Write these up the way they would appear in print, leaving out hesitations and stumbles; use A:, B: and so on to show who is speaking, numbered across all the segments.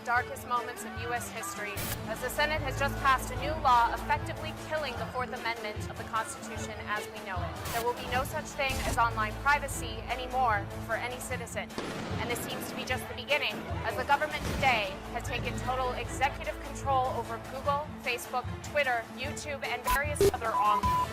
A: darkest moments of U.S. history, as the Senate has just passed a new law effectively killing the Fourth Amendment of the Constitution as we know it. There will be no such thing as online privacy anymore for any citizen. And this seems to be just the beginning, as the government today has taken total executive control over Google, Facebook, Twitter, YouTube, and various other online.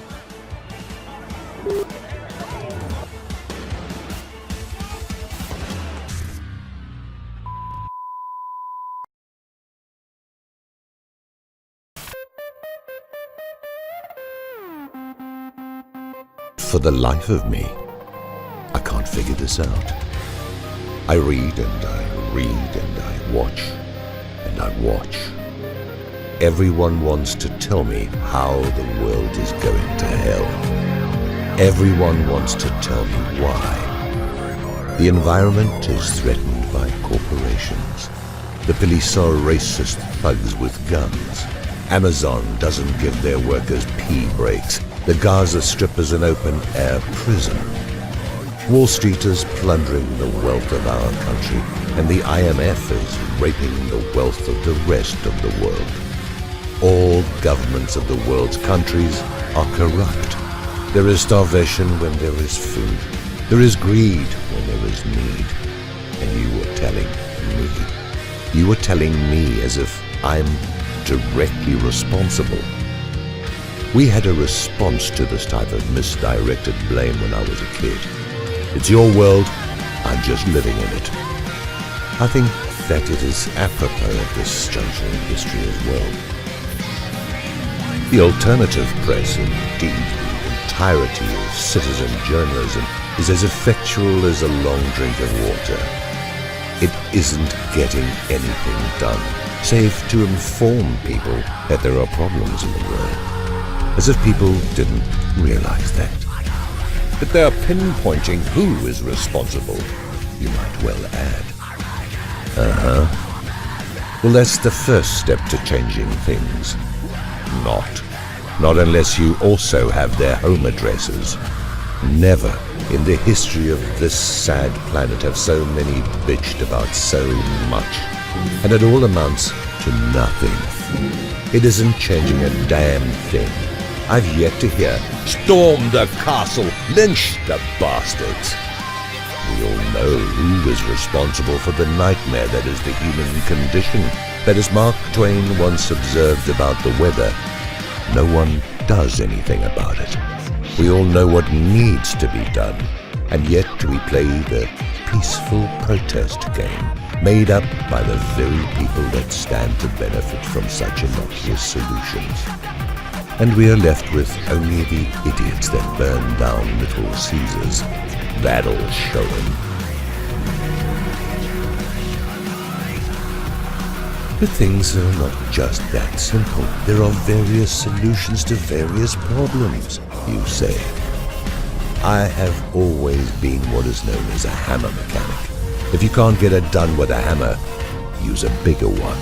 B: For the life of me, I can't figure this out. I read and I read and I watch and I watch. Everyone wants to tell me how the world is going to hell. Everyone wants to tell me why. The environment is threatened by corporations. The police are racist thugs with guns. Amazon doesn't give their workers pee breaks. The Gaza Strip is an open-air prison. Wall Street is plundering the wealth of our country, and the IMF is raping the wealth of the rest of the world. All governments of the world's countries are corrupt. There is starvation when there is food. There is greed when there is need. And you were telling me as if I'm directly responsible. We had a response to this type of misdirected blame when I was a kid. It's your world, I'm just living in it. I think that it is apropos at this juncture in history as well. The alternative press, indeed, the entirety of citizen journalism, is as effectual as a long drink of water. It isn't getting anything done, save to inform people that there are problems in the world. As if people didn't realize that. But they're pinpointing who is responsible, you might well add. Well, that's the first step to changing things. Not unless you also have their home addresses. Never in the history of this sad planet have so many bitched about so much. And it all amounts to nothing. It isn't changing a damn thing. I've yet to hear, storm the castle, lynch the bastards. We all know who is responsible for the nightmare that is the human condition, that as Mark Twain once observed about the weather, no one does anything about it. We all know what needs to be done, and yet we play the peaceful protest game, made up by the very people that stand to benefit from such innocuous solutions. And we are left with only the idiots that burn down Little Caesars. That'll show 'em. But things are not just that simple. There are various solutions to various problems, you say. I have always been what is known as a hammer mechanic. If you can't get it done with a hammer, use a bigger one.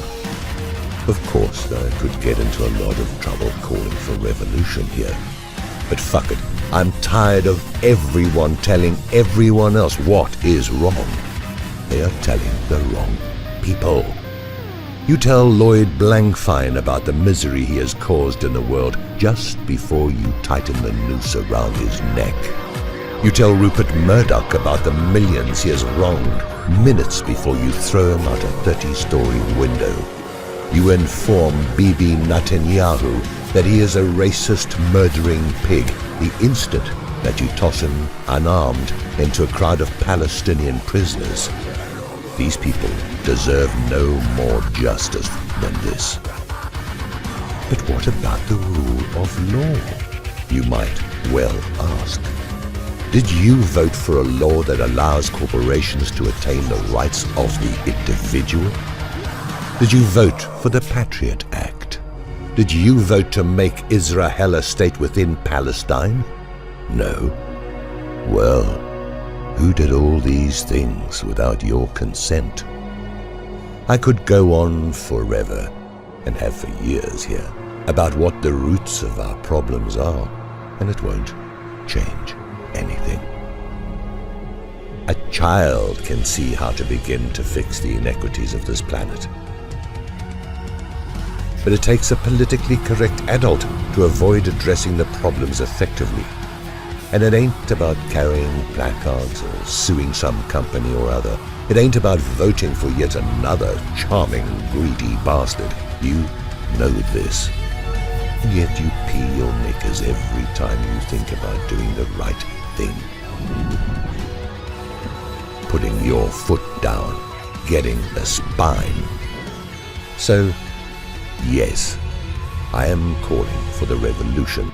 B: Of course, I could get into a lot of trouble calling for revolution here. But fuck it, I'm tired of everyone telling everyone else what is wrong. They are telling the wrong people. You tell Lloyd Blankfein about the misery he has caused in the world just before you tighten the noose around his neck. You tell Rupert Murdoch about the millions he has wronged minutes before you throw him out a 30-story window. You inform Bibi Netanyahu that he is a racist, murdering pig the instant that you toss him unarmed into a crowd of Palestinian prisoners. These people deserve no more justice than this. But what about the rule of law? You might well ask. Did you vote for a law that allows corporations to attain the rights of the individual? Did you vote for the Patriot Act? Did you vote to make Israel a state within Palestine? No. Well, who did all these things without your consent? I could go on forever, and have for years here, about what the roots of our problems are, and it won't change anything. A child can see how to begin to fix the inequities of this planet. but it takes a politically correct adult to avoid addressing the problems effectively. And it ain't about carrying placards or suing some company or other. It ain't about voting for yet another charming, greedy bastard. You know this. And yet you pee your knickers every time you think about doing the right thing. Putting your foot down, getting the spine. So, yes, I am calling for the revolution.